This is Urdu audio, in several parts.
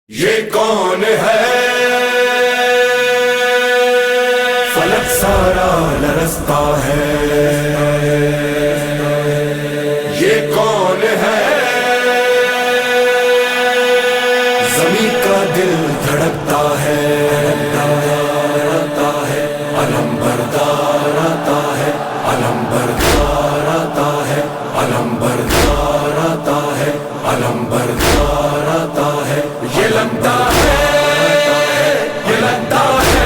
یہ کون ہے فلک سارا لرزتا ہے، یہ کون ہے زمین کا دل دھڑکتا ہے، علم بردار آتا ہے، علم بردار آتا ہے، علم بردار آتا ہے، علم بردار آتا ہے۔ یہ لگتا ہے، یہ لگتا ہے،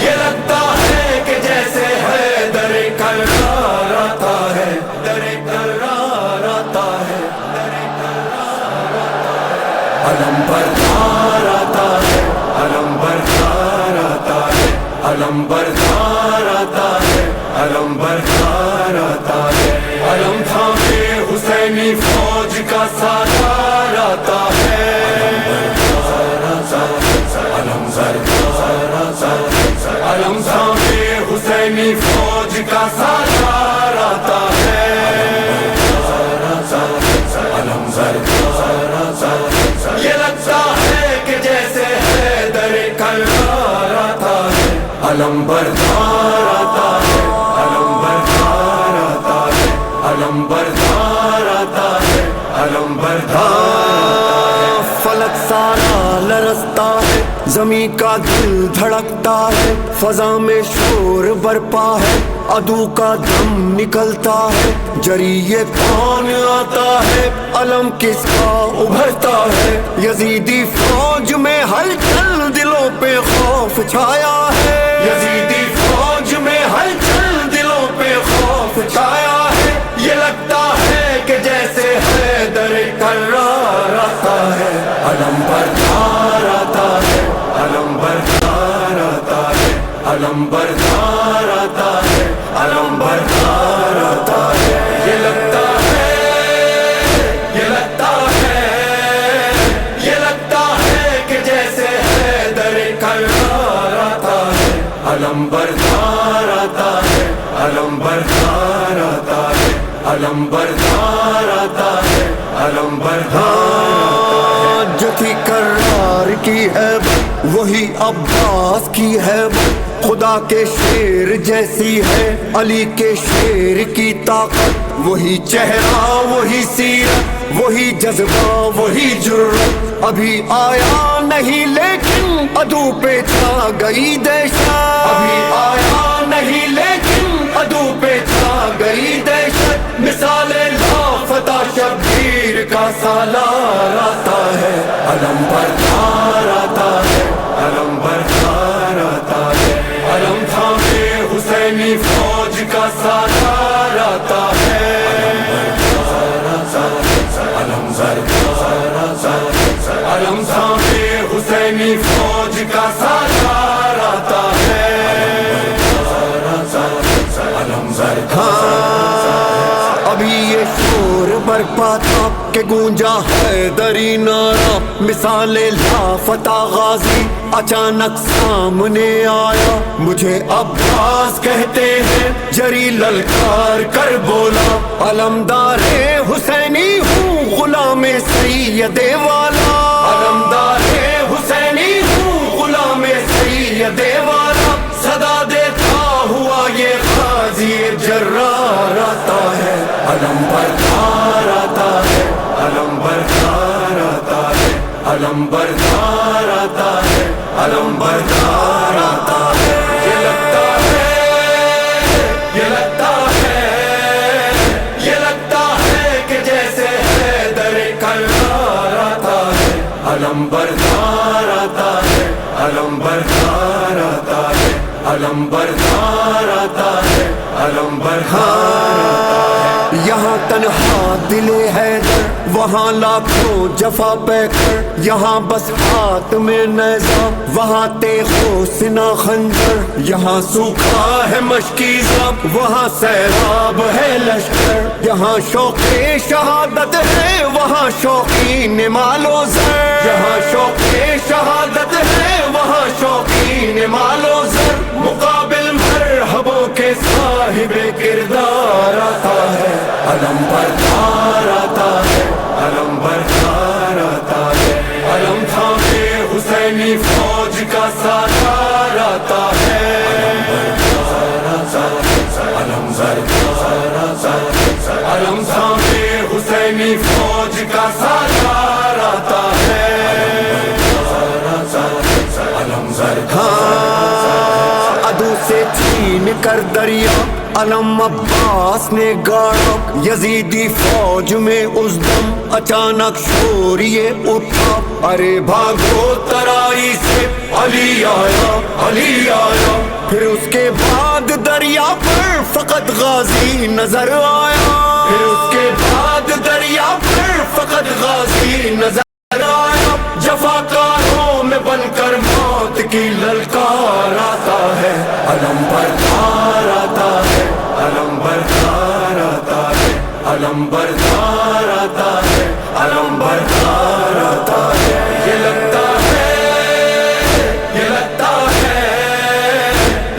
یہ لگتا ہے کہ جیسے ہے در کرار آتا ہے، در کرار آتا ہے، در کرار آتا ہے۔ علم بردار آتا ہے، علم بردار آتا ہے، علم بردار آتا ہے، علم بردار آتا ہے۔ علم تھامے حسینی فوج کا سالار آتا ہے، علم بردار آتا ہے، علم تھامے حسینی فوج کا سالار آتا ہے، علم بردار آتا ہے۔ یہ لگتا ہے کہ جیسے ہے در کرار آتا ہے، علم بردار آتا ہے، علم بردار آتا ہے، علم بردار آتا ہے، علم بردار۔ فلک سارا لرزتا ہے، زمین کا دل دھڑکتا ہے، فضا میں شور برپا ہے، عدو کا دم نکلتا ہے، جری یہ کون آتا ہے، علم کس کا ابھرتا ہے، یزیدی فوج میں ہلچل، دلوں پہ خوف چھایا ہے، یزیدی فوج میں ہلچل، دلوں پہ خوف چھایا ہے۔ یہ لگتا ہے کہ جیسے ہے در کرار آتا ہے، علم بردار آتا ہے، علم بردار آتا ہے، علم بردار آتا ہے، علم بردار آتا ہے۔ یہ لگتا ہے، یہ لگتا ہے، یہ لگتا ہے کہ جیسے ہے در کرار آتا ہے، علم بردار آتا ہے، علم بردار آتا ہے، علم بردار آتا ہے، علم بردار۔ جو تھی کرار کی ہے وہی عباس کی ہے، خدا کے شیر جیسی ہے علی کے شیر کی طاقت، وہی چہرہ وہی سیرت وہی جذبہ وہی جرأت، ابھی آیا نہیں لیکن عدو پہ چھا گئی دہشت، ابھی آیا نہیں لیکن عدو پہ چھا گئی دہشت، مثال لافتہ شبیر کا سالار آتا ہے، علم بردار آتا ہے، علم بردار آتا ہے، علم تھامے حسینی فوج کا سالار آتا ہے، علم بردار آتا ہے، علم تھامے حسینی فوج کا سالار آتا ہے، علم بردار۔ ابھی یہ شور برپا تھا کہ گونجا حیدری نعرہ، مثال لافتہ غازی اچانک سامنے آیا، مجھے عباس کہتے ہیں، جری للکار کر بولا، علمدار حسینی ہوں غلام سید والا، علمدار حسینی ہوں غلام سید والا، صدا دیتا ہوا یہ غازی جرار آتا ہے، علم بردار آتا ہے، علم بردار آتا ہے، علم بردار آتا ہے، علم بردار آتا ہے۔ یہ لگتا ہے، یہ لگتا ہے، یہ لگتا ہے کہ جیسے ہے در کرار آتا ہے، علم بردار آتا ہے، علم بردار آتا ہے، علم بردار آتا ہے، علم بردار آتا ہے۔ یہاں تنہا دل حیدر، وہاں لاکھوں جفا پہ کر، یہاں بس ہاتھ میں نیزہ، وہاں تیغ و سنا خنجر، یہاں سوکھا ہے مشکی زب، وہاں سیراب ہے لشکر، یہاں شوق شہادت ہے، وہاں شوقین مال و زر، یہاں شوق شہادت ہے، وہاں شوقین مال و زر، مقابل مرحبوں کے صاحب کردار آتا ہے، علم بردار آتا ہے، علم بردار آتا ہے، علم فوج کا سالار آتا ہے، عدو سے چھین کر دریا علم عباس نے گاڑا، یزیدی فوج میں اس دم اچانک شور یہ اٹھا، ارے بھاگو ترائی سے علی آیا، علی آیا، پھر اس کے بعد دریا پر فقط غازی نظر آیا، پھر اس کے بعد دریا پر فقط غازی نظر آیا، جفاکاروں میں بن کر موت کی للکار آتا ہے، علم بردار آتا ہے، علم بردار آتا ہے، علم بردار آتا ہے، علم بردار آتا ہے، یہ لگتا ہے، یہ لگتا ہے،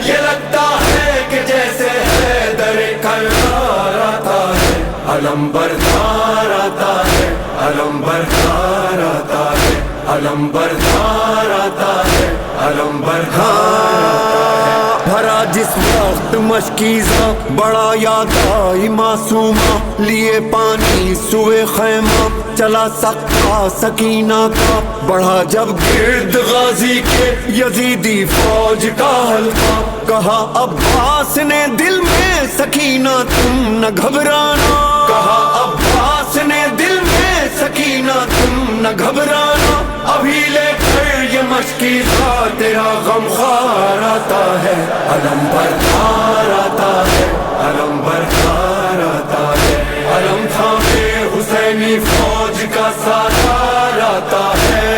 یہ لگتا ہے کہ جیسے حیدر کرار آتا ہے، علم بردار آتا ہے، علم بردار آتا ہے، علم بردار آتا ہے، علم بردار آتا ہے، بھرا جس وقت مشکیزہ بڑا یاد آئی معصومہ، لیے پانی سوئے خیمہ چلا سکتا سکینہ کا، بڑھا جب گرد غازی کے یزیدی فوج کا حلقہ، کہا عباس نے دل میں سکینہ تم نہ گھبرانا، کہا عباس نے دل میں سکینہ تم نہ گھبرانا، ابھی لے کر یہ مشکیزہ تیرا غم خوار آتا ہے، علم بردار آتا ہے، علم بردار آتا ہے، علم تھامے حسینی فوج کا سالار آتا ہے،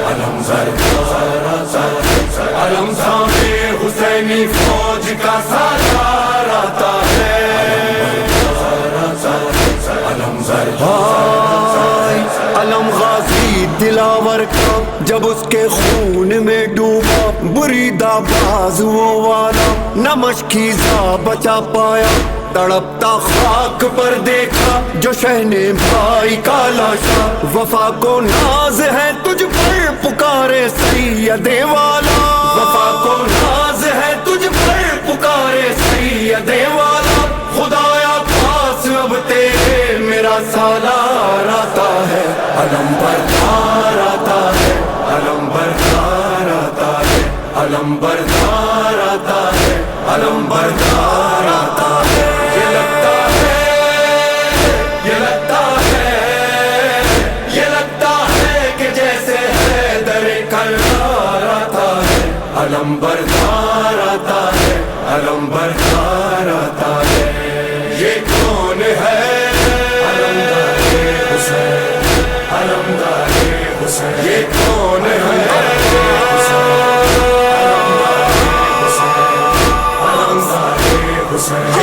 علم بردار آتا ہے، علم تھامے حسینی فوج کا سالار آتا ہے، علم غازی دلاور کا جب اس کے خون میں ڈوبا، بریدہ بازوؤں والا نہ مشکیزہ بچا پایا، تڑپتا خاک پر دیکھا جو شہن بھائی کا لاشا، وفا کو ناز ہے تجھ پر پکارے سید والا، وفا کو ناز ہے تجھ پر پکارے سید والا، خدایا پاس اب تیرے میرا سالار آتا ہے، علم بردار آتا ہے، علم بردار آتا ہے، علم بردار آتا ہے، علم بردار آتا ہے، یہ لگتا ہے، یہ لگتا ہے، یہ لگتا ہے کہ جیسے حیدر کرار آتا ہے، علم بردار آتا ہے، علم بردار آتا ہے، یہ کون ہے علمدار حسین، علمدار حسین، یہ کون ہے علمدار حسین، علمدار حسین،